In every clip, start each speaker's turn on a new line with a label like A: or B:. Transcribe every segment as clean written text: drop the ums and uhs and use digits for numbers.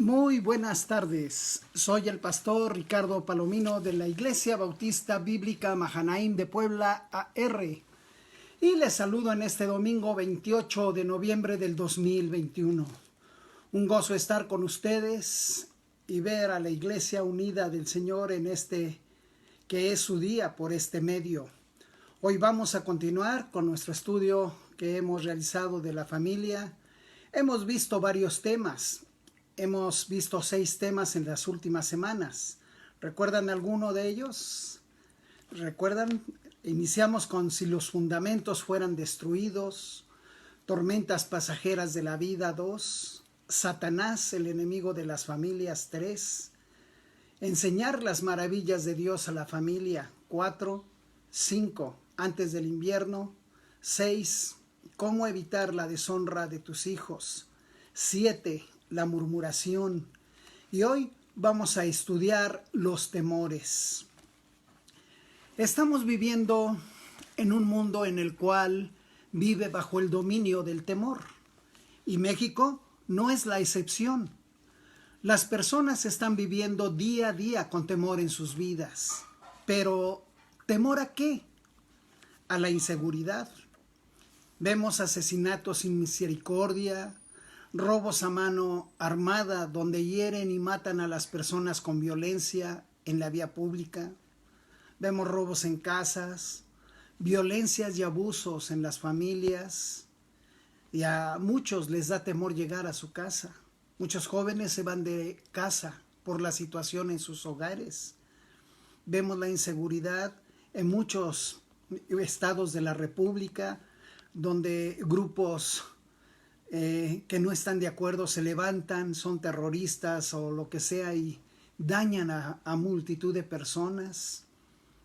A: Muy buenas tardes, soy el pastor Ricardo Palomino de la Iglesia Bautista Bíblica Mahanaim de Puebla AR y les saludo en este domingo 28 de noviembre del 2021. Un gozo estar con ustedes y ver a la Iglesia unida del Señor en este que es su día por este medio. Hoy vamos a continuar con nuestro estudio que hemos realizado de la familia. Hemos visto varios temas. Hemos visto 6 temas en las últimas semanas. ¿Recuerdan alguno de ellos? ¿Recuerdan? Iniciamos con si los fundamentos fueran destruidos, tormentas pasajeras de la vida 2, Satanás, el enemigo de las familias 3, enseñar las maravillas de Dios a la familia 4, 5, antes del invierno 6, cómo evitar la deshonra de tus hijos 7, la murmuración. Y hoy vamos a estudiar los temores. Estamos viviendo en un mundo en el cual vive bajo el dominio del temor. Y México no es la excepción. Las personas están viviendo día a día con temor en sus vidas. Pero, ¿temor a qué? A la inseguridad. Vemos asesinatos sin misericordia, robos a mano armada donde hieren y matan a las personas con violencia en la vía pública. Vemos robos en casas, violencias y abusos en las familias. Y a muchos les da temor llegar a su casa. Muchos jóvenes se van de casa por la situación en sus hogares. Vemos la inseguridad en muchos estados de la República, donde grupos que no están de acuerdo se levantan, son terroristas o lo que sea y dañan a multitud de personas.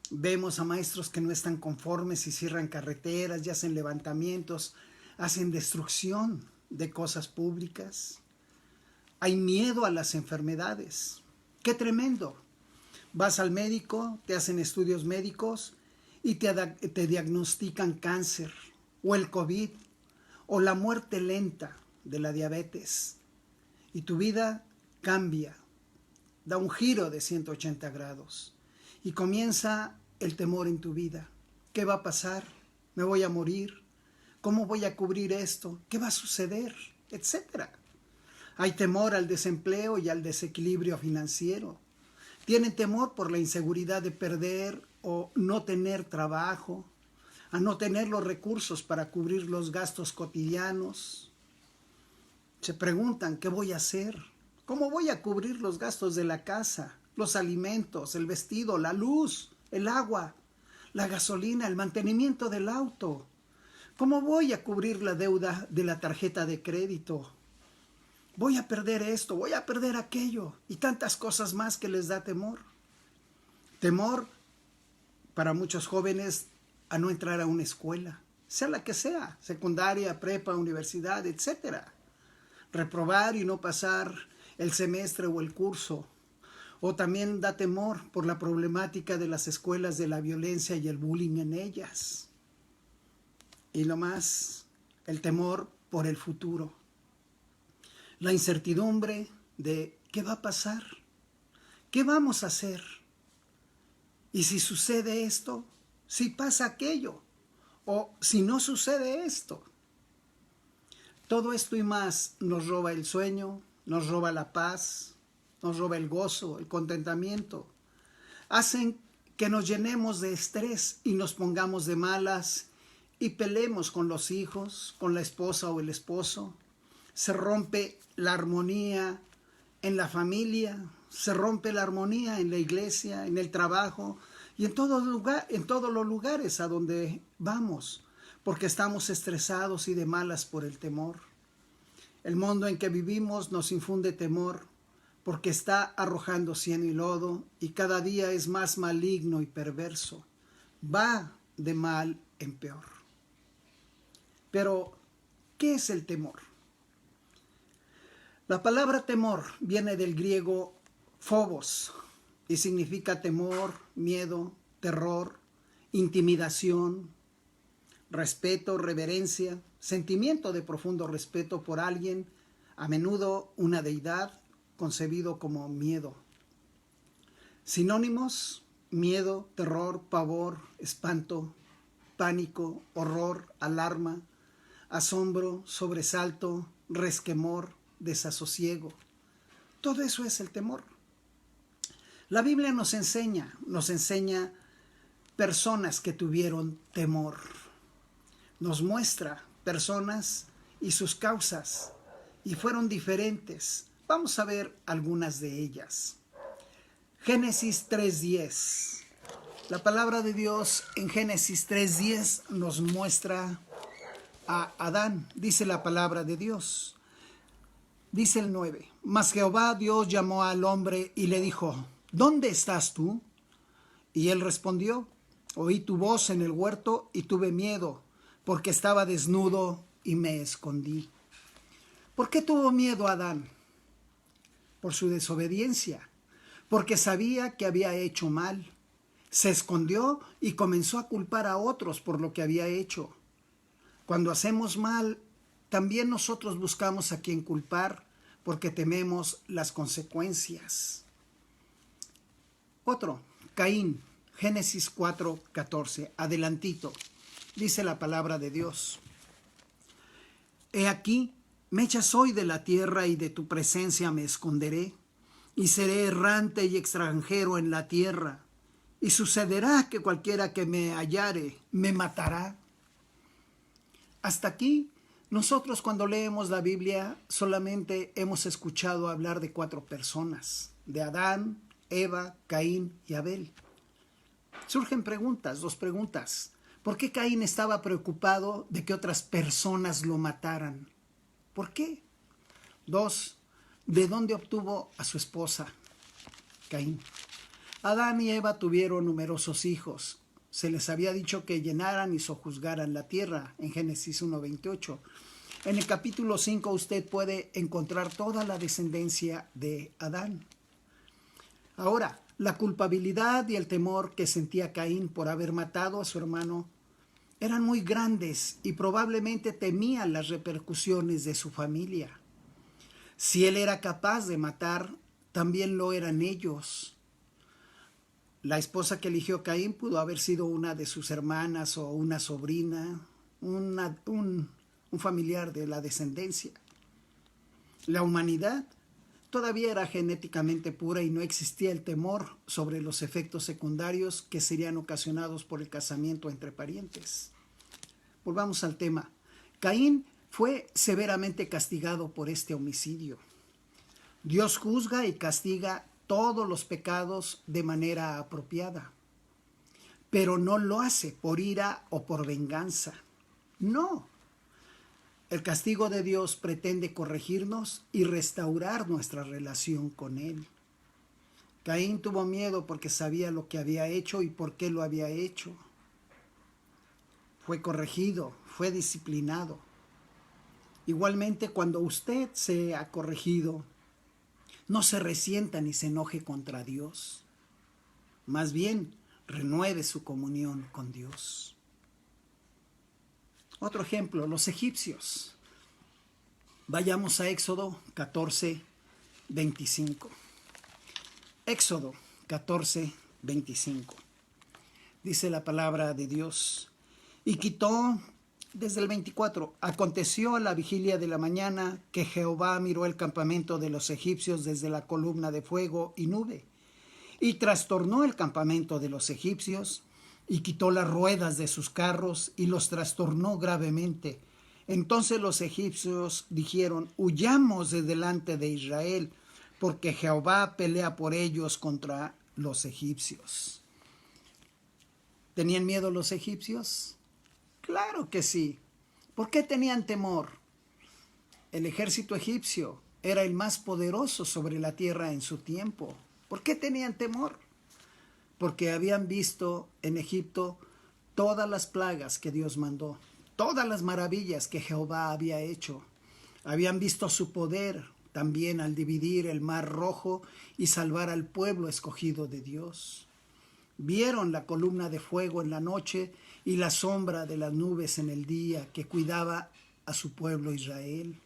A: Vemos a maestros que no están conformes y cierran carreteras y hacen levantamientos, hacen destrucción de cosas públicas. Hay miedo a las enfermedades. ¡Qué tremendo! Vas al médico, te hacen estudios médicos y te diagnostican cáncer o el COVID o la muerte lenta de la diabetes. Y tu vida cambia, da un giro de 180 grados y comienza el temor en tu vida. ¿Qué va a pasar? ¿Me voy a morir? ¿Cómo voy a cubrir esto? ¿Qué va a suceder? Etcétera. Hay temor al desempleo y al desequilibrio financiero. Tienen temor por la inseguridad de perder o no tener trabajo, a no tener los recursos para cubrir los gastos cotidianos. Se preguntan, ¿qué voy a hacer? ¿Cómo voy a cubrir los gastos de la casa, los alimentos, el vestido, la luz, el agua, la gasolina, el mantenimiento del auto? ¿Cómo voy a cubrir la deuda de la tarjeta de crédito? Voy a perder esto, voy a perder aquello y tantas cosas más que les da temor. Temor para muchos jóvenes a no entrar a una escuela, sea la que sea, secundaria, prepa, universidad, etcétera. Reprobar y no pasar el semestre o el curso. O también da temor por la problemática de las escuelas de la violencia y el bullying en ellas. Y lo más, el temor por el futuro. La incertidumbre de ¿qué va a pasar? ¿Qué vamos a hacer? ¿Y si sucede esto? Si pasa aquello, o si no sucede esto. Todo esto y más nos roba el sueño, nos roba la paz, nos roba el gozo, el contentamiento. Hacen que nos llenemos de estrés y nos pongamos de malas y peleemos con los hijos, con la esposa o el esposo. Se rompe la armonía en la familia, se rompe la armonía en la iglesia, en el trabajo, y en todos los lugares a donde vamos, porque estamos estresados y de malas por el temor. El mundo en que vivimos nos infunde temor, porque está arrojando cieno y lodo, y cada día es más maligno y perverso. Va de mal en peor. Pero, ¿qué es el temor? La palabra temor viene del griego phobos, y significa temor, miedo, terror, intimidación, respeto, reverencia, sentimiento de profundo respeto por alguien, a menudo una deidad concebido como miedo. Sinónimos: miedo, terror, pavor, espanto, pánico, horror, alarma, asombro, sobresalto, resquemor, desasosiego. Todo eso es el temor. La Biblia nos enseña personas que tuvieron temor. Nos muestra personas y sus causas, y fueron diferentes. Vamos a ver algunas de ellas. Génesis 3:10. La palabra de Dios en Génesis 3:10 nos muestra a Adán. Dice la palabra de Dios. Dice el 9. Mas Jehová Dios llamó al hombre y le dijo: ¿dónde estás tú? Y él respondió: oí tu voz en el huerto y tuve miedo, porque estaba desnudo y me escondí. ¿Por qué tuvo miedo Adán? Por su desobediencia, porque sabía que había hecho mal. Se escondió y comenzó a culpar a otros por lo que había hecho. Cuando hacemos mal, también nosotros buscamos a quien culpar, porque tememos las consecuencias. Otro, Caín, Génesis 4:14, adelantito, dice la palabra de Dios: he aquí, me echas hoy de la tierra y de tu presencia me esconderé, y seré errante y extranjero en la tierra, y sucederá que cualquiera que me hallare me matará. Hasta aquí, nosotros cuando leemos la Biblia solamente hemos escuchado hablar de 4 personas, de Adán, Eva, Caín y Abel. Surgen preguntas, 2 preguntas. ¿Por qué Caín estaba preocupado de que otras personas lo mataran? ¿Por qué? 2. ¿De dónde obtuvo a su esposa? Caín. Adán y Eva tuvieron numerosos hijos. Se les había dicho que llenaran y sojuzgaran la tierra en Génesis 1:28. En el capítulo 5 usted puede encontrar toda la descendencia de Adán. Ahora, la culpabilidad y el temor que sentía Caín por haber matado a su hermano eran muy grandes y probablemente temía las repercusiones de su familia. Si él era capaz de matar, también lo eran ellos. La esposa que eligió Caín pudo haber sido una de sus hermanas o una sobrina, un familiar de la descendencia. La humanidad todavía era genéticamente pura y no existía el temor sobre los efectos secundarios que serían ocasionados por el casamiento entre parientes. Volvamos al tema. Caín fue severamente castigado por este homicidio. Dios juzga y castiga todos los pecados de manera apropiada, pero no lo hace por ira o por venganza. No. El castigo de Dios pretende corregirnos y restaurar nuestra relación con Él. Caín tuvo miedo porque sabía lo que había hecho y por qué lo había hecho. Fue corregido, fue disciplinado. Igualmente, cuando usted sea corregido, no se resienta ni se enoje contra Dios. Más bien, renueve su comunión con Dios. Otro ejemplo, los egipcios. Vayamos a Éxodo 14:25. Éxodo 14:25. Dice la palabra de Dios: y quitó, desde el 24, aconteció a la vigilia de la mañana que Jehová miró el campamento de los egipcios desde la columna de fuego y nube, y trastornó el campamento de los egipcios, y quitó las ruedas de sus carros, y los trastornó gravemente. Entonces los egipcios dijeron: huyamos de delante de Israel, porque Jehová pelea por ellos contra los egipcios. ¿Tenían miedo los egipcios? Claro que sí. ¿Por qué tenían temor? El ejército egipcio era el más poderoso sobre la tierra en su tiempo. ¿Por qué tenían temor? Porque habían visto en Egipto todas las plagas que Dios mandó, todas las maravillas que Jehová había hecho. Habían visto su poder también al dividir el mar rojo y salvar al pueblo escogido de Dios. Vieron la columna de fuego en la noche y la sombra de las nubes en el día que cuidaba a su pueblo Israel.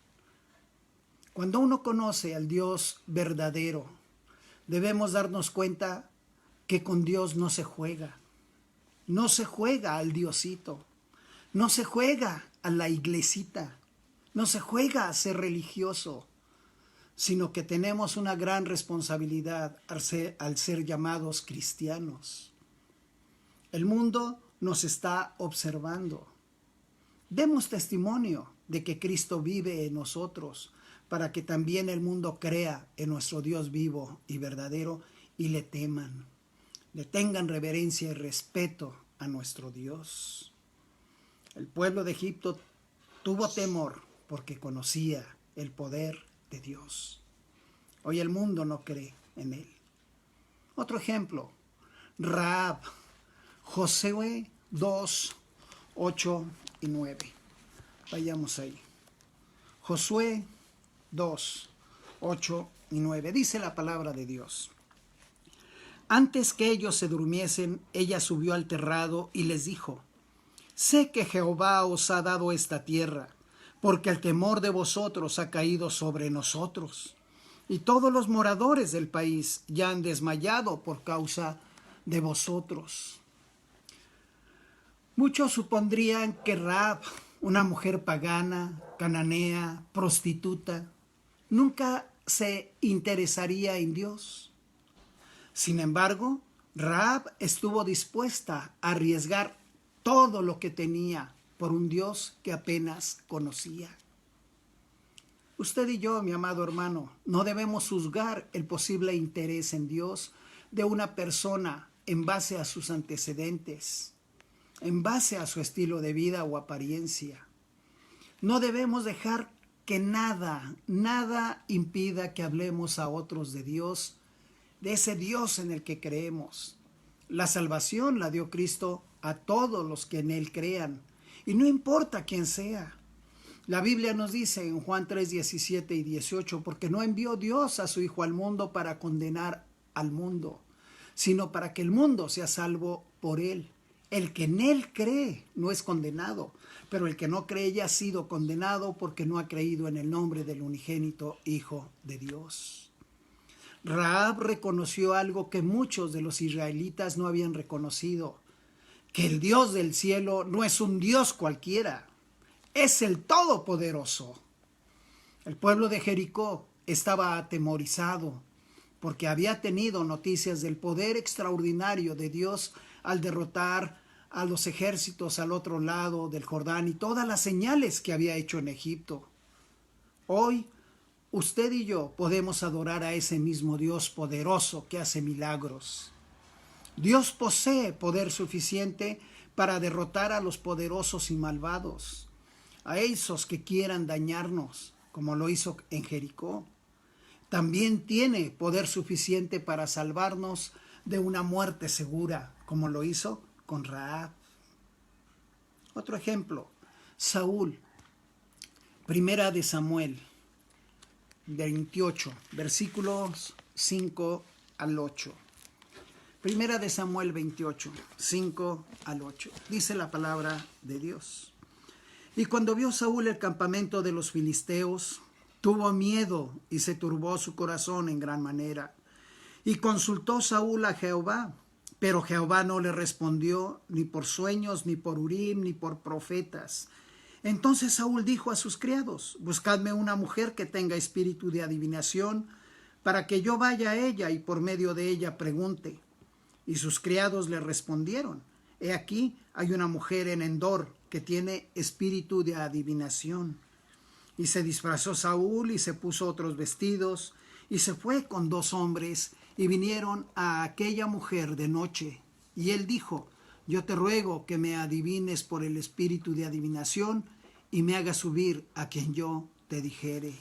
A: Cuando uno conoce al Dios verdadero, debemos darnos cuenta que con Dios no se juega. No se juega al Diosito. No se juega a la iglesita. No se juega a ser religioso, sino que tenemos una gran responsabilidad al ser llamados cristianos. El mundo nos está observando. Demos testimonio de que Cristo vive en nosotros, para que también el mundo crea en nuestro Dios vivo y verdadero y le teman, le tengan reverencia y respeto a nuestro Dios. El pueblo de Egipto tuvo temor porque conocía el poder de Dios. Hoy el mundo no cree en él. Otro ejemplo, Rahab, Josué 2, 8 y 9. Vayamos ahí. Josué 2, 8 y 9. Dice la palabra de Dios. Antes que ellos se durmiesen, ella subió al terrado y les dijo: sé que Jehová os ha dado esta tierra, porque el temor de vosotros ha caído sobre nosotros, y todos los moradores del país ya han desmayado por causa de vosotros. Muchos supondrían que Rahab, una mujer pagana, cananea, prostituta, nunca se interesaría en Dios. Sin embargo, Rahab estuvo dispuesta a arriesgar todo lo que tenía por un Dios que apenas conocía. Usted y yo, mi amado hermano, no debemos juzgar el posible interés en Dios de una persona en base a sus antecedentes, en base a su estilo de vida o apariencia. No debemos dejar que nada impida que hablemos a otros de Dios, de ese Dios en el que creemos. La salvación la dio Cristo a todos los que en Él crean, y no importa quién sea. La Biblia nos dice en Juan 3, 17 y 18, porque no envió Dios a su Hijo al mundo para condenar al mundo, sino para que el mundo sea salvo por Él. El que en Él cree no es condenado, pero el que no cree ya ha sido condenado porque no ha creído en el nombre del unigénito Hijo de Dios. Rahab reconoció algo que muchos de los israelitas no habían reconocido, que el Dios del cielo no es un Dios cualquiera, es el Todopoderoso. El pueblo de Jericó estaba atemorizado porque había tenido noticias del poder extraordinario de Dios al derrotar a los ejércitos al otro lado del Jordán y todas las señales que había hecho en Egipto. Hoy, usted y yo podemos adorar a ese mismo Dios poderoso que hace milagros. Dios posee poder suficiente para derrotar a los poderosos y malvados, a esos que quieran dañarnos, como lo hizo en Jericó. También tiene poder suficiente para salvarnos de una muerte segura, como lo hizo con Rahab. Otro ejemplo, Saúl, Primera de Samuel 28, versículos 5 al 8. Primera de Samuel 28, 5 al 8. Dice la palabra de Dios. Y cuando vio Saúl el campamento de los filisteos, tuvo miedo y se turbó su corazón en gran manera. Y consultó Saúl a Jehová, pero Jehová no le respondió ni por sueños, ni por Urim, ni por profetas. Entonces Saúl dijo a sus criados: buscadme una mujer que tenga espíritu de adivinación, para que yo vaya a ella y por medio de ella pregunte. Y sus criados le respondieron: he aquí, hay una mujer en Endor que tiene espíritu de adivinación. Y se disfrazó Saúl y se puso otros vestidos, y se fue con 2 hombres, y vinieron a aquella mujer de noche. Y él dijo: yo te ruego que me adivines por el espíritu de adivinación, y me hagas subir a quien yo te dijere.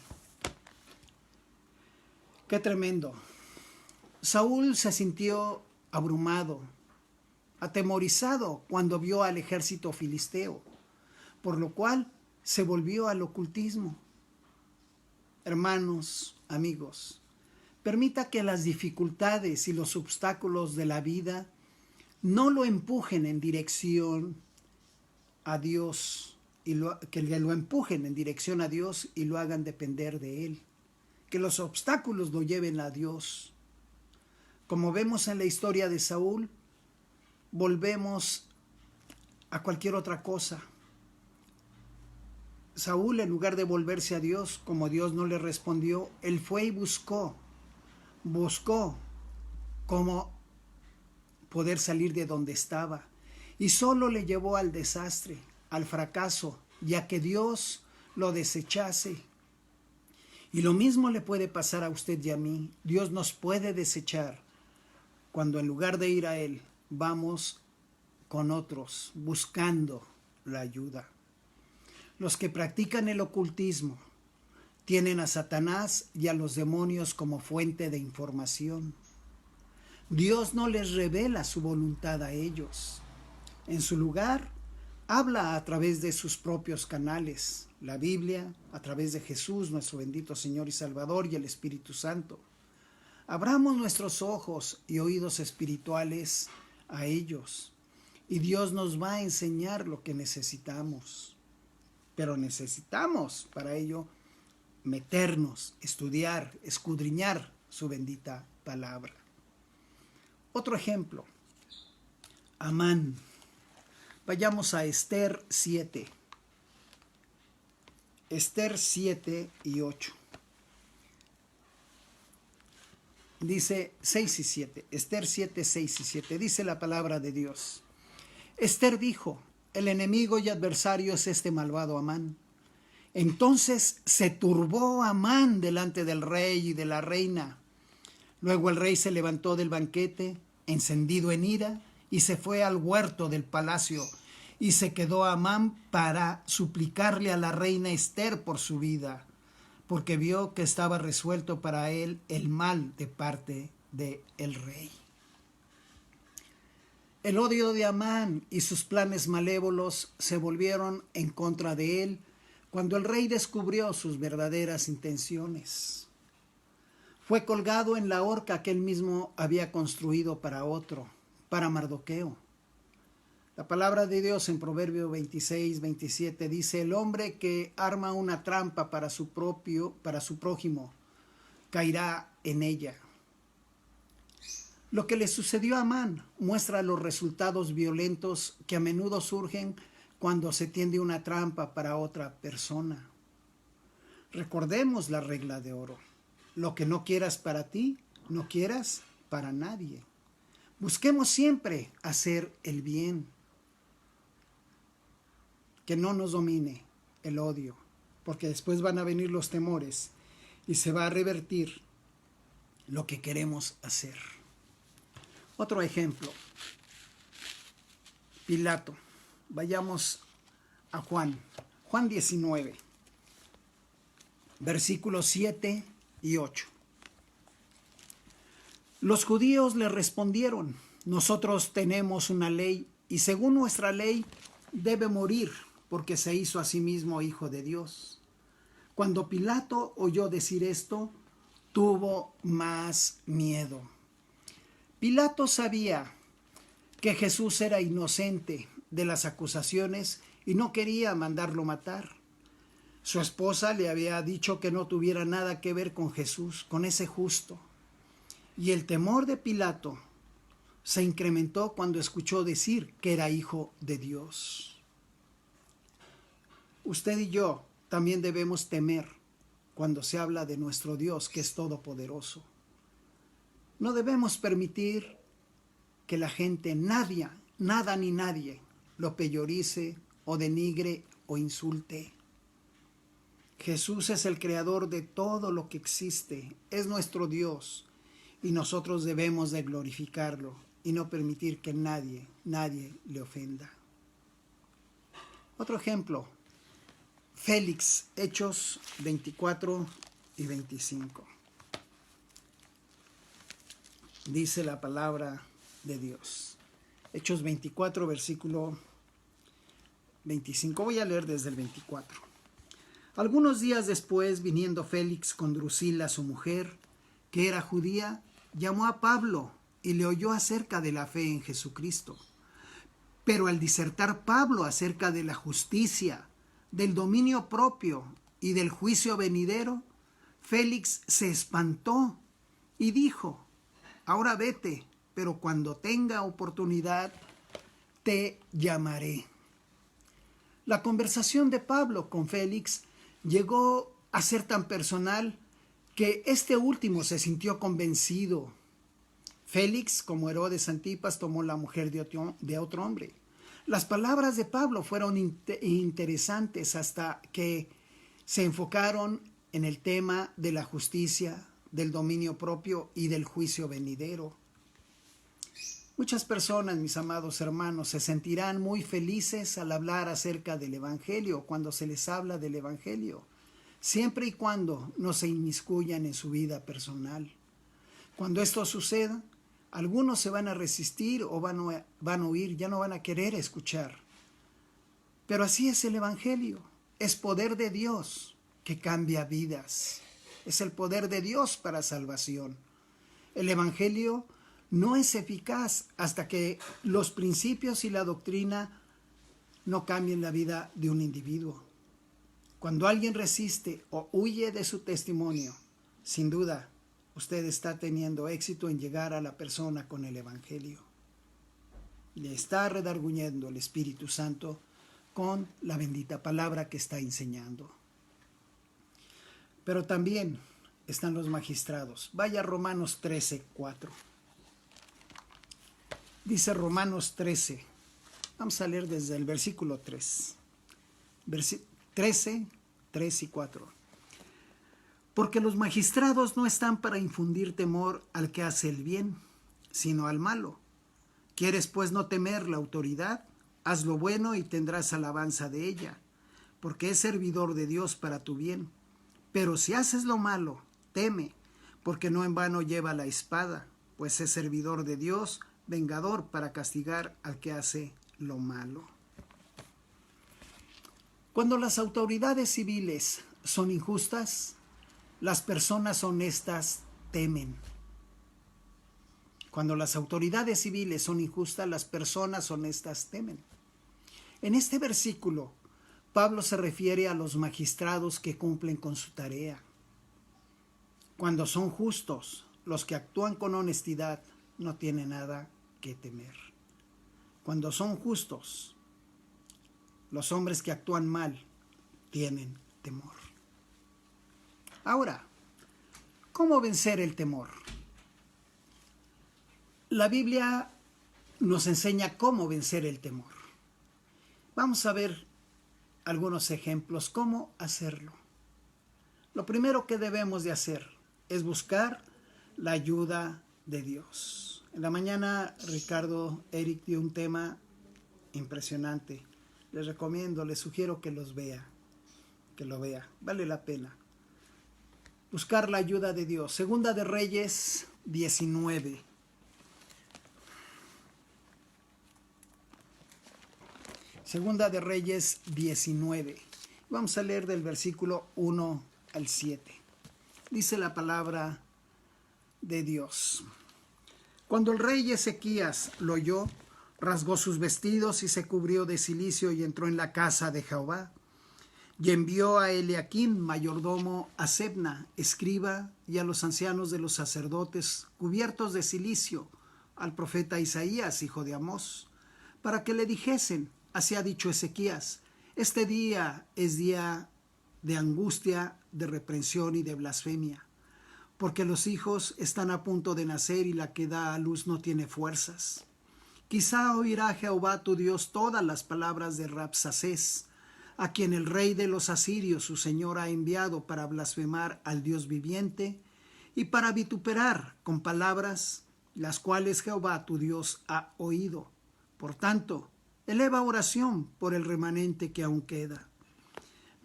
A: Qué tremendo. Saúl se sintió abrumado, atemorizado cuando vio al ejército filisteo, por lo cual se volvió al ocultismo. Hermanos, amigos, permita que las dificultades y los obstáculos de la vida no lo empujen en dirección a Dios, que lo empujen en dirección a Dios y lo hagan depender de Él. que los obstáculos lo lleven a Dios. Como vemos en la historia de Saúl, volvemos a cualquier otra cosa. Saúl, en lugar de volverse a Dios, como Dios no le respondió, él fue y buscó cómo poder salir de donde estaba. Y solo le llevó al desastre, al fracaso, ya que Dios lo desechase. Y lo mismo le puede pasar a usted y a mí. Dios nos puede desechar cuando en lugar de ir a Él, vamos con otros, buscando la ayuda. Los que practican el ocultismo tienen a Satanás y a los demonios como fuente de información. Dios no les revela su voluntad a ellos. En su lugar, habla a través de sus propios canales, la Biblia, a través de Jesús, nuestro bendito Señor y Salvador, y el Espíritu Santo. Abramos nuestros ojos y oídos espirituales a ellos, y Dios nos va a enseñar lo que necesitamos. Pero necesitamos para ello meternos, estudiar, escudriñar su bendita palabra. Otro ejemplo, Amán. Vayamos a Esther 7. Esther 7 y 8. Dice 6 y 7. Esther 7, 6 y 7. Dice la palabra de Dios. Esther dijo: el enemigo y adversario es este malvado Amán. Entonces se turbó Amán delante del rey y de la reina. Luego el rey se levantó del banquete, encendido en ira, y se fue al huerto del palacio, y se quedó Amán para suplicarle a la reina Esther por su vida, porque vio que estaba resuelto para él el mal de parte del rey. El odio de Amán y sus planes malévolos se volvieron en contra de él cuando el rey descubrió sus verdaderas intenciones. Fue colgado en la horca que él mismo había construido para otro, para Mardoqueo. La palabra de Dios en Proverbio 26, 27 dice: el hombre que arma una trampa para su prójimo, caerá en ella. Lo que le sucedió a Amán muestra los resultados violentos que a menudo surgen cuando se tiende una trampa para otra persona. Recordemos la regla de oro: lo que no quieras para ti, no quieras para nadie. Busquemos siempre hacer el bien. Que no nos domine el odio, porque después van a venir los temores y se va a revertir lo que queremos hacer. Otro ejemplo, Pilato. Vayamos a Juan 19, versículos 7 y 8. Los judíos le respondieron: nosotros tenemos una ley, y según nuestra ley debe morir, porque se hizo a sí mismo hijo de Dios. Cuando Pilato oyó decir esto, tuvo más miedo. Pilato sabía que Jesús era inocente de las acusaciones y no quería mandarlo matar. Su esposa le había dicho que no tuviera nada que ver con Jesús, con ese justo. Y el temor de Pilato se incrementó cuando escuchó decir que era hijo de Dios. Usted y yo también debemos temer cuando se habla de nuestro Dios, que es todopoderoso. No debemos permitir que la gente, nada ni nadie, lo peyorice o denigre o insulte. Jesús es el creador de todo lo que existe, es nuestro Dios, y nosotros debemos de glorificarlo y no permitir que nadie le ofenda. Otro ejemplo, Félix, Hechos 24 y 25. Dice la palabra de Dios. Hechos 24, versículo 25. Voy a leer desde el 24. Algunos días después, viniendo Félix con Drusila, su mujer, que era judía, llamó a Pablo y le oyó acerca de la fe en Jesucristo. Pero al disertar Pablo acerca de la justicia, del dominio propio y del juicio venidero, Félix se espantó y dijo: ahora vete, pero cuando tenga oportunidad te llamaré. La conversación de Pablo con Félix llegó a ser tan personal que este último se sintió convencido. Félix, como Herodes Antipas, tomó la mujer de otro hombre. Las palabras de Pablo fueron interesantes hasta que se enfocaron en el tema de la justicia, del dominio propio y del juicio venidero. Muchas personas, mis amados hermanos, se sentirán muy felices al hablar acerca del Evangelio, cuando se les habla del Evangelio, siempre y cuando no se inmiscuyan en su vida personal. Cuando esto suceda, algunos se van a resistir o van a huir, ya no van a querer escuchar. Pero así es el Evangelio, es poder de Dios que cambia vidas, es el poder de Dios para salvación. El Evangelio no es eficaz hasta que los principios y la doctrina no cambien la vida de un individuo. Cuando alguien resiste o huye de su testimonio, sin duda, usted está teniendo éxito en llegar a la persona con el Evangelio. Le está redarguyendo el Espíritu Santo con la bendita palabra que está enseñando. Pero también están los magistrados. Vaya a Romanos 13:4. Dice Romanos 13. Vamos a leer desde el versículo 3. 13, 3 y 4. Porque los magistrados no están para infundir temor al que hace el bien, sino al malo. ¿Quieres pues no temer la autoridad? Haz lo bueno y tendrás alabanza de ella, porque es servidor de Dios para tu bien. Pero si haces lo malo, teme, porque no en vano lleva la espada, pues es servidor de Dios, vengador para castigar al que hace lo malo. Cuando las autoridades civiles son injustas, las personas honestas temen. Cuando las autoridades civiles son injustas, las personas honestas temen. En este versículo, Pablo se refiere a los magistrados que cumplen con su tarea. Cuando son justos, los que actúan con honestidad no tienen nada que temer. Cuando son justos, los hombres que actúan mal tienen temor. Ahora, ¿cómo vencer el temor? La Biblia nos enseña cómo vencer el temor. Vamos a ver algunos ejemplos, cómo hacerlo. Lo primero que debemos de hacer es buscar la ayuda de Dios. En la mañana, Ricardo Eric dio un tema impresionante. Les recomiendo, les sugiero que lo vea, vale la pena. Buscar la ayuda de Dios. Segunda de Reyes 19. Segunda de Reyes 19. Vamos a leer del versículo 1 al 7. Dice la palabra de Dios. Cuando el rey Ezequías lo oyó, rasgó sus vestidos y se cubrió de cilicio y entró en la casa de Jehová. Y envió a Eliaquín, mayordomo, a Sebna, escriba, y a los ancianos de los sacerdotes, cubiertos de cilicio, al profeta Isaías, hijo de Amós, para que le dijesen: así ha dicho Ezequías, este día es día de angustia, de reprensión y de blasfemia, porque los hijos están a punto de nacer y la que da a luz no tiene fuerzas. Quizá oirá Jehová tu Dios todas las palabras de Rabsacés, a quien el rey de los asirios, su señor, ha enviado para blasfemar al Dios viviente y para vituperar con palabras las cuales Jehová tu Dios ha oído. Por tanto, eleva oración por el remanente que aún queda.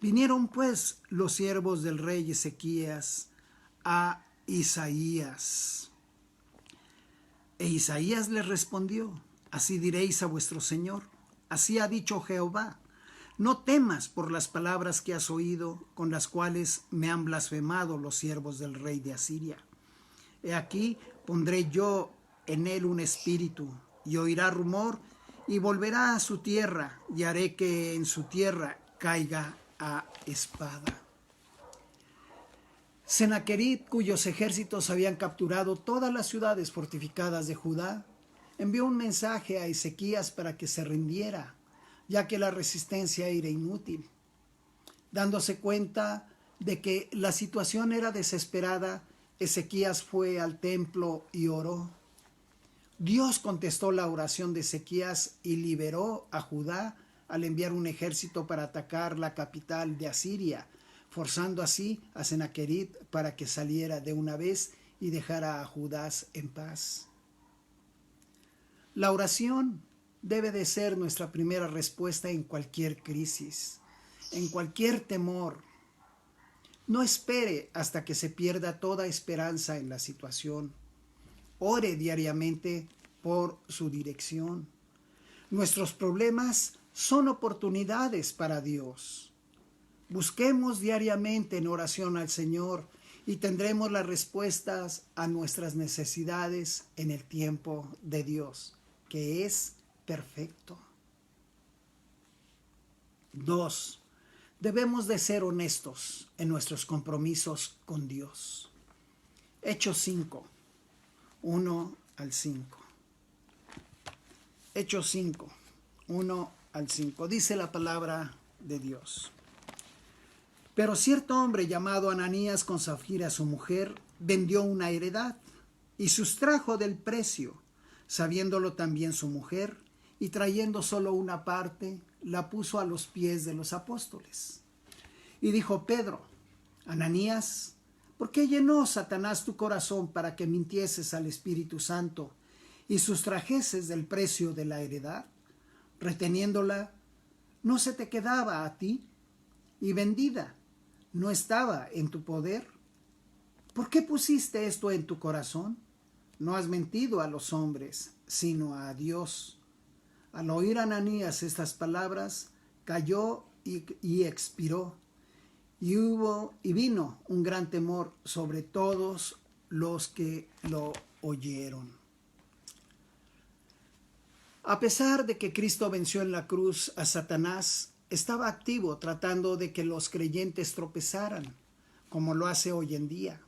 A: Vinieron pues los siervos del rey Ezequías a Isaías. E Isaías les respondió: así diréis a vuestro Señor, así ha dicho Jehová, no temas por las palabras que has oído, con las cuales me han blasfemado los siervos del rey de Asiria. He aquí, pondré yo en él un espíritu, y oirá rumor, y volverá a su tierra, y haré que en su tierra caiga a espada. Sennacherib, cuyos ejércitos habían capturado todas las ciudades fortificadas de Judá, envió un mensaje a Ezequías para que se rindiera, ya que la resistencia era inútil. Dándose cuenta de que la situación era desesperada, Ezequías fue al templo y oró. Dios contestó la oración de Ezequías y liberó a Judá al enviar un ejército para atacar la capital de Asiria, forzando así a Sennacherib para que saliera de una vez y dejara a Judá en paz. La oración debe de ser nuestra primera respuesta en cualquier crisis, en cualquier temor. No espere hasta que se pierda toda esperanza en la situación. Ore diariamente por su dirección. Nuestros problemas son oportunidades para Dios. Busquemos diariamente en oración al Señor y tendremos las respuestas a nuestras necesidades en el tiempo de Dios, que es perfecto. 2. Debemos de ser honestos en nuestros compromisos con Dios. Hechos 5, 1 al 5. Hechos 5, 1 al 5. Dice la palabra de Dios. Pero cierto hombre llamado Ananías, con Safira su mujer, vendió una heredad y sustrajo del precio, sabiéndolo también su mujer, y trayendo solo una parte, la puso a los pies de los apóstoles. Y dijo Pedro: Ananías, ¿por qué llenó Satanás tu corazón para que mintieses al Espíritu Santo y sustrajeses del precio de la heredad? Reteniéndola, ¿no se te quedaba a ti? Y vendida, ¿no estaba en tu poder? ¿Por qué pusiste esto en tu corazón? No has mentido a los hombres, sino a Dios. Al oír Ananías estas palabras, cayó y expiró. Y vino un gran temor sobre todos los que lo oyeron. A pesar de que Cristo venció en la cruz a Satanás, estaba activo tratando de que los creyentes tropezaran, como lo hace hoy en día.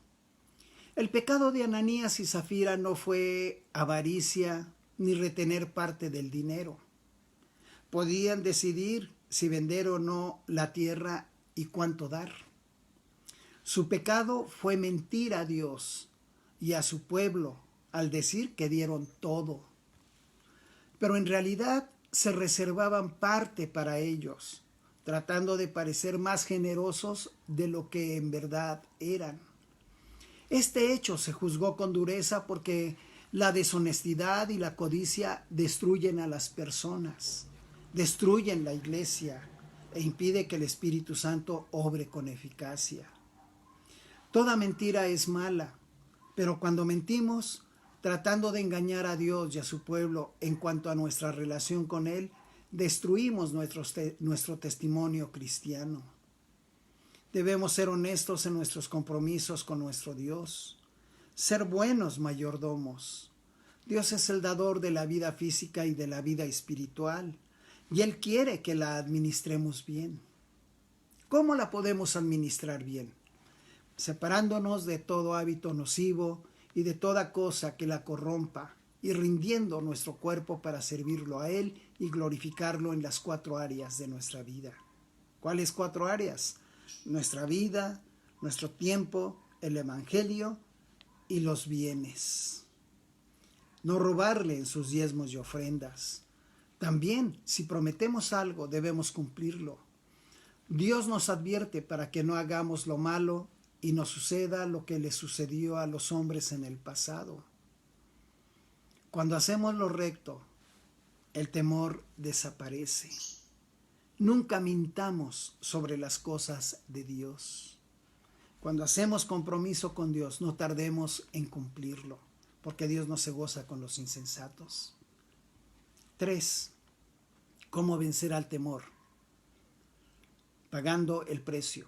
A: El pecado de Ananías y Zafira no fue avaricia ni retener parte del dinero. Podían decidir si vender o no la tierra y cuánto dar. Su pecado fue mentir a Dios y a su pueblo al decir que dieron todo. Pero en realidad se reservaban parte para ellos, tratando de parecer más generosos de lo que en verdad eran. Este hecho se juzgó con dureza porque la deshonestidad y la codicia destruyen a las personas, destruyen la iglesia e impide que el Espíritu Santo obre con eficacia. Toda mentira es mala, pero cuando mentimos, tratando de engañar a Dios y a su pueblo en cuanto a nuestra relación con Él, destruimos nuestro testimonio cristiano. Debemos ser honestos en nuestros compromisos con nuestro Dios, ser buenos mayordomos. Dios es el dador de la vida física y de la vida espiritual, y Él quiere que la administremos bien. ¿Cómo la podemos administrar bien? Separándonos de todo hábito nocivo y de toda cosa que la corrompa, y rindiendo nuestro cuerpo para servirlo a Él y glorificarlo en las 4 áreas de nuestra vida. ¿Cuáles 4 áreas? Nuestra vida, nuestro tiempo, el Evangelio y los bienes. No robarle en sus diezmos y ofrendas. También, si prometemos algo, debemos cumplirlo. Dios nos advierte para que no hagamos lo malo y nos suceda lo que le sucedió a los hombres en el pasado. Cuando hacemos lo recto, el temor desaparece. Nunca mintamos sobre las cosas de Dios. Cuando hacemos compromiso con Dios, no tardemos en cumplirlo, porque Dios no se goza con los insensatos. 3. ¿Cómo vencer al temor? Pagando el precio.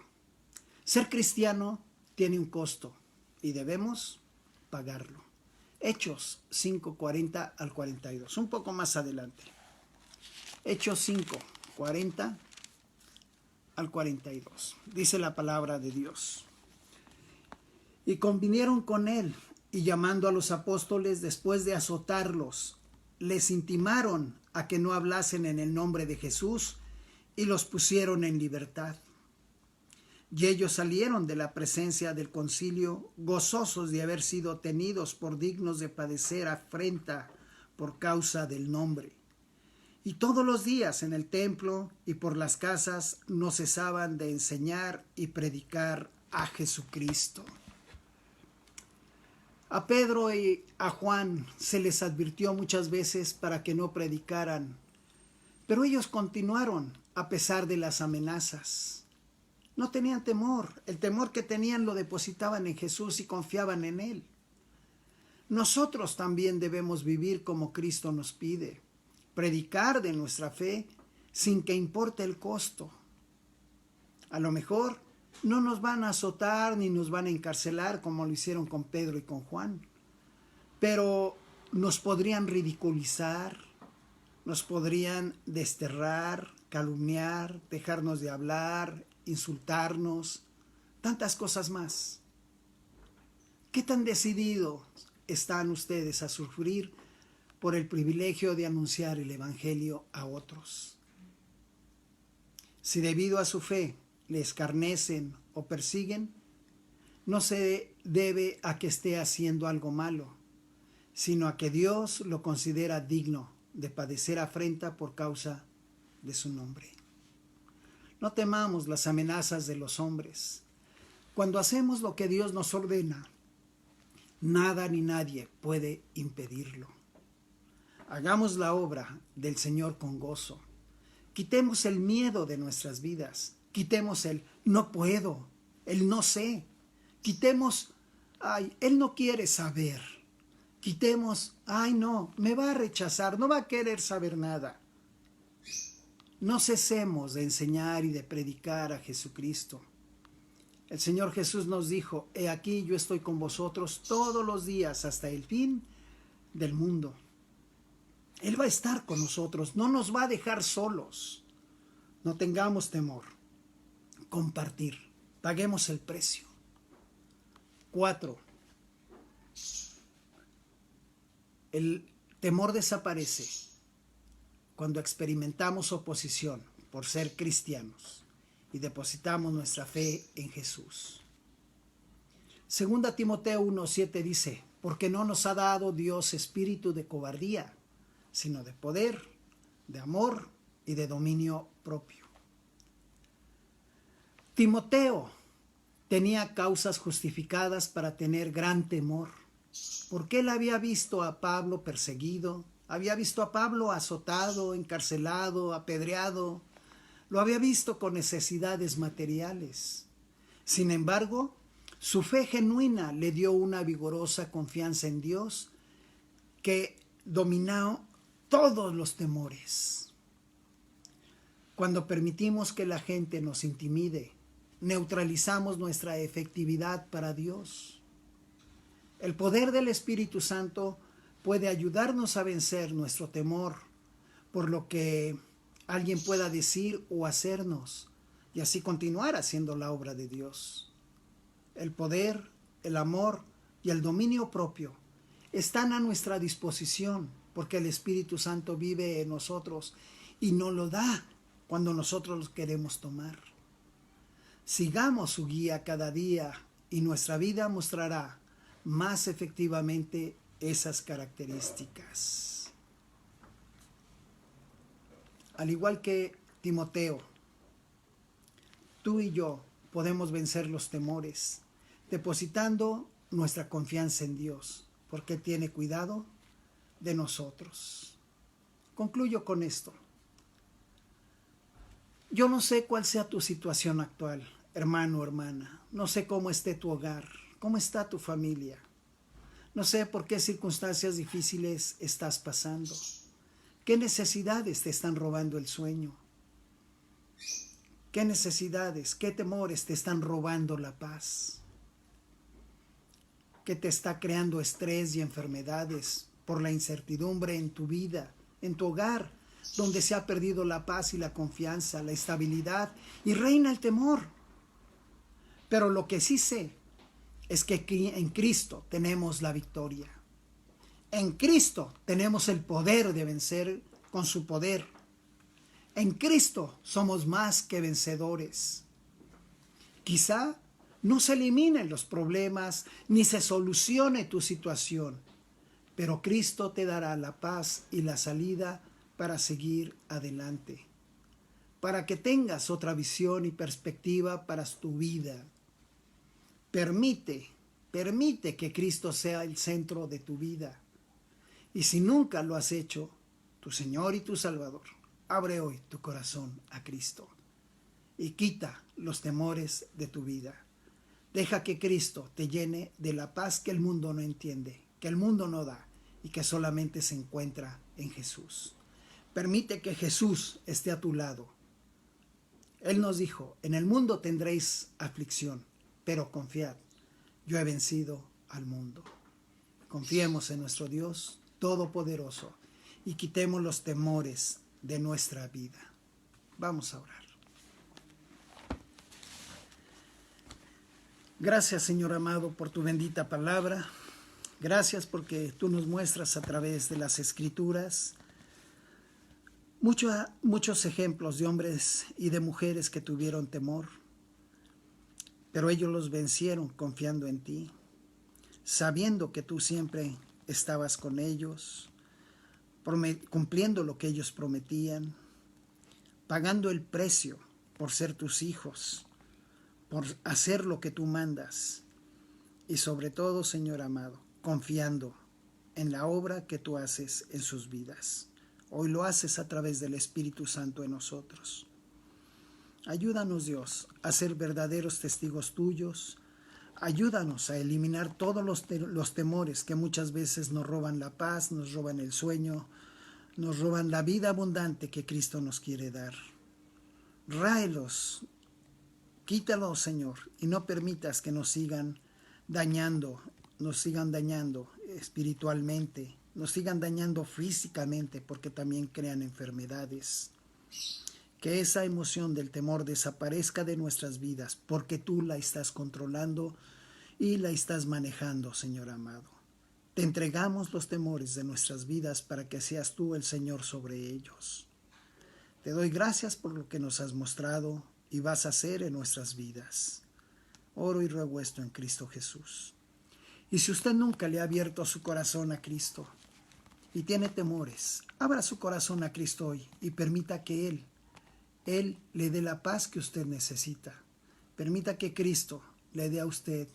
A: Ser cristiano tiene un costo y debemos pagarlo. Hechos 5, 40 al 42. Un poco más adelante. Hechos 5, 40 al 42. Dice la palabra de Dios. Y convinieron con él, y llamando a los apóstoles después de azotarlos, les intimaron a que no hablasen en el nombre de Jesús, y los pusieron en libertad. Y ellos salieron de la presencia del concilio, gozosos de haber sido tenidos por dignos de padecer afrenta por causa del nombre. Y todos los días en el templo y por las casas no cesaban de enseñar y predicar a Jesucristo. A Pedro y a Juan se les advirtió muchas veces para que no predicaran, pero ellos continuaron a pesar de las amenazas. No tenían temor, el temor que tenían lo depositaban en Jesús y confiaban en Él. Nosotros también debemos vivir como Cristo nos pide, predicar de nuestra fe sin que importe el costo. A lo mejor no nos van a azotar ni nos van a encarcelar como lo hicieron con Pedro y con Juan, pero nos podrían ridiculizar, nos podrían desterrar, calumniar, dejarnos de hablar, insultarnos, tantas cosas más. ¿Qué tan decididos están ustedes a sufrir por el privilegio de anunciar el Evangelio a otros? Si debido a su fe le escarnecen o persiguen, no se debe a que esté haciendo algo malo, sino a que Dios lo considera digno de padecer afrenta por causa de su nombre. No temamos las amenazas de los hombres. Cuando hacemos lo que Dios nos ordena, nada ni nadie puede impedirlo. Hagamos la obra del Señor con gozo. Quitemos el miedo de nuestras vidas. Quitemos el no puedo, el no sé. Quitemos, ay, él no quiere saber. Quitemos, ay no, me va a rechazar, no va a querer saber nada. No cesemos de enseñar y de predicar a Jesucristo. El Señor Jesús nos dijo, he aquí yo estoy con vosotros todos los días hasta el fin del mundo. Él va a estar con nosotros, no nos va a dejar solos. No tengamos temor. Compartir, paguemos el precio. 4. El temor desaparece cuando experimentamos oposición por ser cristianos y depositamos nuestra fe en Jesús. 2 Timoteo 1:7 dice, porque no nos ha dado Dios espíritu de cobardía, sino de poder, de amor y de dominio propio. Timoteo tenía causas justificadas para tener gran temor, porque él había visto a Pablo perseguido, había visto a Pablo azotado, encarcelado, apedreado, lo había visto con necesidades materiales. Sin embargo, su fe genuina le dio una vigorosa confianza en Dios que dominó todos los temores. Cuando permitimos que la gente nos intimide, neutralizamos nuestra efectividad para Dios. El poder del Espíritu Santo puede ayudarnos a vencer nuestro temor por lo que alguien pueda decir o hacernos y así continuar haciendo la obra de Dios. El poder, el amor y el dominio propio están a nuestra disposición porque el Espíritu Santo vive en nosotros y nos lo da cuando nosotros los queremos tomar. Sigamos su guía cada día y nuestra vida mostrará más efectivamente esas características. Al igual que Timoteo, tú y yo podemos vencer los temores depositando nuestra confianza en Dios, porque Él tiene cuidado de nosotros. Concluyo con esto. Yo no sé cuál sea tu situación actual, hermano o hermana. No sé cómo esté tu hogar, cómo está tu familia. No sé por qué circunstancias difíciles estás pasando. ¿Qué necesidades te están robando el sueño? ¿Qué necesidades, qué temores te están robando la paz? ¿Qué te está creando estrés y enfermedades por la incertidumbre en tu vida, en tu hogar, donde se ha perdido la paz y la confianza, la estabilidad y reina el temor? Pero lo que sí sé es que en Cristo tenemos la victoria. En Cristo tenemos el poder de vencer con su poder. En Cristo somos más que vencedores. Quizá no se eliminen los problemas ni se solucione tu situación, pero Cristo te dará la paz y la salida para seguir adelante, para que tengas otra visión y perspectiva para tu vida. Permite que Cristo sea el centro de tu vida. Y si nunca lo has hecho, tu Señor y tu Salvador, abre hoy tu corazón a Cristo y quita los temores de tu vida. Deja que Cristo te llene de la paz que el mundo no entiende, que el mundo no da y que solamente se encuentra en Jesús. Permite que Jesús esté a tu lado. Él nos dijo, en el mundo tendréis aflicción, pero confiad, yo he vencido al mundo. Confiemos en nuestro Dios Todopoderoso y quitemos los temores de nuestra vida. Vamos a orar. Gracias, Señor amado, por tu bendita palabra. Gracias porque tú nos muestras a través de las Escrituras muchos ejemplos de hombres y de mujeres que tuvieron temor, pero ellos los vencieron confiando en ti, sabiendo que tú siempre estabas con ellos, cumpliendo lo que ellos prometían, pagando el precio por ser tus hijos, por hacer lo que tú mandas y sobre todo, Señor amado, confiando en la obra que tú haces en sus vidas. Hoy lo haces a través del Espíritu Santo en nosotros. Ayúdanos, Dios, a ser verdaderos testigos tuyos. Ayúdanos a eliminar todos los temores que muchas veces nos roban la paz, nos roban el sueño, nos roban la vida abundante que Cristo nos quiere dar. Ráelos, quítalos, Señor, y no permitas que nos sigan dañando espiritualmente, nos sigan dañando físicamente, porque también crean enfermedades. Que esa emoción del temor desaparezca de nuestras vidas, porque tú la estás controlando y la estás manejando, Señor amado. Te entregamos los temores de nuestras vidas para que seas tú el Señor sobre ellos. Te doy gracias por lo que nos has mostrado y vas a hacer en nuestras vidas. Oro y ruego esto en Cristo Jesús. Y si usted nunca le ha abierto su corazón a Cristo y tiene temores, abra su corazón a Cristo hoy y permita que Él le dé la paz que usted necesita. Permita que Cristo le dé a usted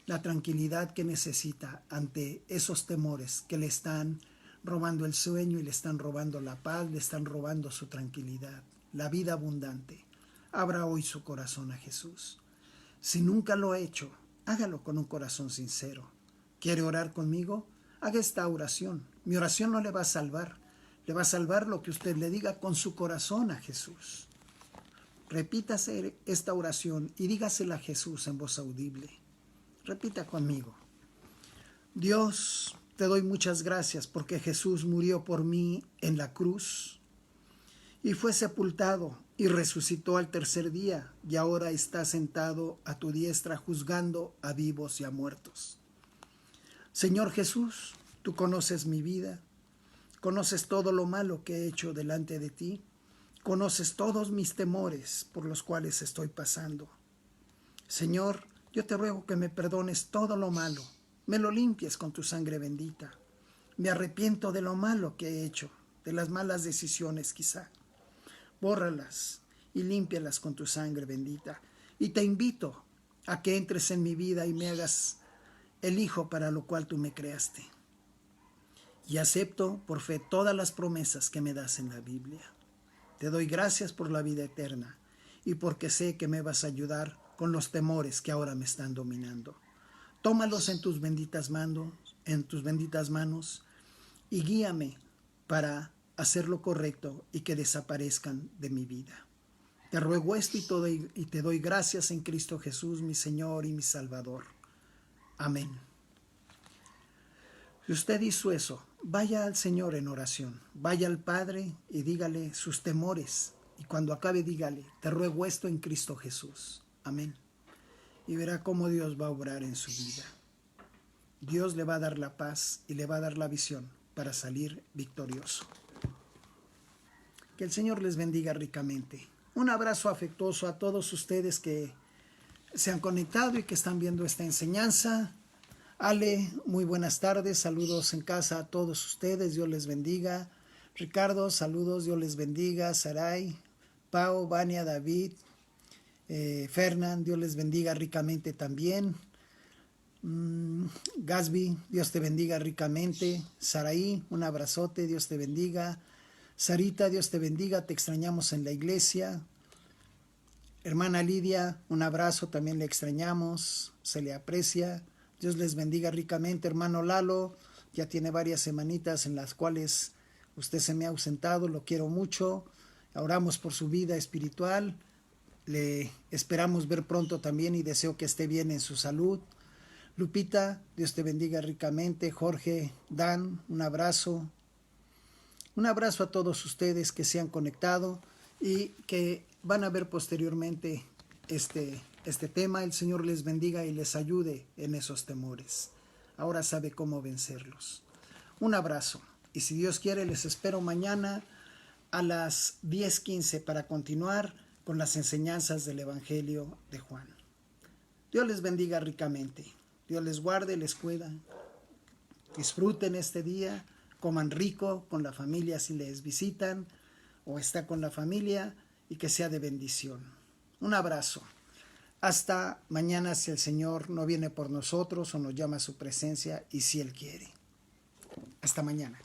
A: la tranquilidad que necesita ante esos temores que le están robando el sueño y le están robando la paz, le están robando su tranquilidad, la vida abundante. Abra hoy su corazón a Jesús. Si nunca lo ha hecho, hágalo con un corazón sincero. ¿Quiere orar conmigo? Haga esta oración. Mi oración no le va a salvar. Le va a salvar lo que usted le diga con su corazón a Jesús. Repítase esta oración y dígasela a Jesús en voz audible. Repita conmigo. Dios, te doy muchas gracias porque Jesús murió por mí en la cruz y fue sepultado y resucitó al tercer día y ahora está sentado a tu diestra juzgando a vivos y a muertos. Señor Jesús, tú conoces mi vida, conoces todo lo malo que he hecho delante de ti, conoces todos mis temores por los cuales estoy pasando. Señor, yo te ruego que me perdones todo lo malo, me lo limpies con tu sangre bendita. Me arrepiento de lo malo que he hecho, de las malas decisiones quizá. Bórralas y límpialas con tu sangre bendita. Y te invito a que entres en mi vida y me hagas el hijo para lo cual tú me creaste. Y acepto por fe todas las promesas que me das en la Biblia. Te doy gracias por la vida eterna y porque sé que me vas a ayudar con los temores que ahora me están dominando. Tómalos en tus benditas manos, y guíame para hacer lo correcto y que desaparezcan de mi vida. Te ruego esto y te doy gracias en Cristo Jesús, mi Señor y mi Salvador. Amén. Si usted hizo eso, vaya al Señor en oración, vaya al Padre y dígale sus temores. Y cuando acabe, dígale, te ruego esto en Cristo Jesús. Amén. y verá cómo Dios va a obrar en su vida. Dios le va a dar la paz y le va a dar la visión para salir victorioso. Que el Señor les bendiga ricamente. Un abrazo afectuoso a todos ustedes que se han conectado y que están viendo esta enseñanza. Ale, muy buenas tardes, saludos en casa a todos ustedes, Dios les bendiga. Ricardo, saludos, Dios les bendiga. Saray, Pau, Vania, David, Fernán, Dios les bendiga ricamente también. Gasby, Dios te bendiga ricamente. Saraí, un abrazote, Dios te bendiga. Sarita, Dios te bendiga, te extrañamos en la iglesia. Hermana Lidia, un abrazo, también le extrañamos, se le aprecia. Dios les bendiga ricamente. Hermano Lalo, ya tiene varias semanitas en las cuales usted se me ha ausentado, lo quiero mucho. Oramos por su vida espiritual. Le esperamos ver pronto también y deseo que esté bien en su salud. Lupita, Dios te bendiga ricamente. Jorge, Dan, un abrazo. Un abrazo a todos ustedes que se han conectado y que van a ver posteriormente este tema. El Señor les bendiga y les ayude en esos temores. Ahora sabe cómo vencerlos. Un abrazo. Y si Dios quiere, les espero mañana a las 10:15 para continuar con las enseñanzas del Evangelio de Juan. Dios les bendiga ricamente. Dios les guarde, les cuida. Disfruten este día. Coman rico con la familia si les visitan o está con la familia y que sea de bendición. Un abrazo. Hasta mañana si el Señor no viene por nosotros o nos llama a su presencia y si Él quiere. Hasta mañana.